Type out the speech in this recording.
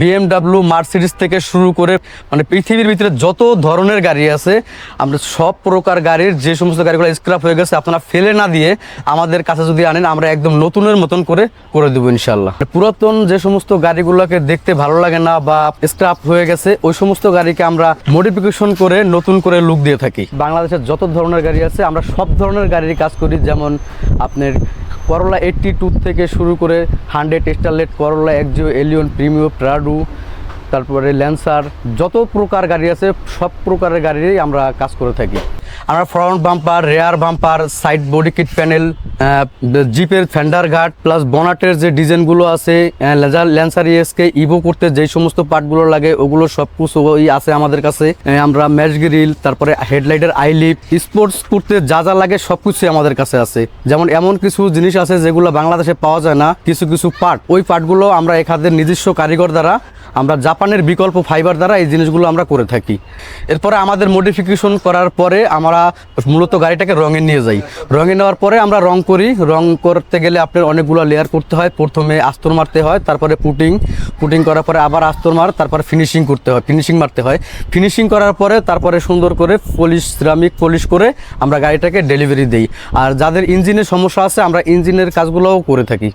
BMW, Mercedes থেকে শুরু করে মানে পৃথিবীর ভিতরে যত ধরনের গাড়ি আছে, আমরা সব প্রকার গাড়ির যে সমস্ত গাড়িগুলো স্ক্র্যাপ হয়ে গেছে আপনারা ফেলে না দিয়ে আমাদের কাছে যদি আনেন, আমরা একদম নতুনের মতন করে দেবো ইনশাল্লাহ। পুরাতন যে সমস্ত গাড়িগুলোকে দেখতে ভালো লাগে না বা স্ক্র্যাপ হয়ে গেছে, ওই সমস্ত গাড়িকে আমরা মডিফিকেশন করে নতুন করে লুক দিয়ে থাকি। বাংলাদেশের যত ধরনের গাড়ি আছে আমরা সব ধরনের গাড়ির কাজ করি, যেমন আপনার করোলা 82 থেকে শুরু করে 100, স্টারলেট, করোলা, এক্সিও, এলিয়ন, প্রিমিও, প্রাডু, তারপরে ল্যান্সার, যত প্রকার গাড়ি আছে সব প্রকারের গাড়িরই আমরা কাজ করে থাকি। আমরা front bumper, rear bumper, side body kit panel, জিপের ফেন্ডার গার্ড, প্লাস বনাটের যে ডিজাইনগুলো আছে, ল্যান্সার ইএসকে ইভো করতে যেই সমস্ত পার্টগুলো লাগে ওগুলো সব কিছু আছে আমাদের কাছে। আমরা ম্যাচ গ্রিল, তারপরে হেডলাইটের আইলিপ, স্পোর্টস করতে যা যা লাগে সব কিছুই আমাদের কাছে আছে। যেমন এমন কিছু জিনিস আছে যেগুলো বাংলাদেশে পাওয়া যায় না, কিছু কিছু পার্ট, ওই পার্টগুলো আমরা এখানের নিজস্ব কারিগর দ্বারা, আমরা জাপানের বিকল্প ফাইবার দ্বারা এই জিনিসগুলো আমরা করে থাকি। এরপরে আমাদের মডিফিকেশন করার পরে আমরা মূলত গাড়িটাকে রঙে নিয়ে যাই। রঙে নেওয়ার পরে আমরা রং করি। রং করতে গেলে আপনার অনেকগুলো লেয়ার করতে হয়। প্রথমে আস্তর মারতে হয়, তারপরে পুটিং করার পরে আবার আস্তর তারপরে ফিনিশিং করতে হয়, ফিনিশিং মারতে হয়। ফিনিশিং করার পরে তারপরে সুন্দর করে সিরামিক পলিশ করে আমরা গাড়িটাকে ডেলিভারি দিই। আর যাদের ইঞ্জিনের সমস্যা আছে আমরা ইঞ্জিনের কাজগুলোও করে থাকি।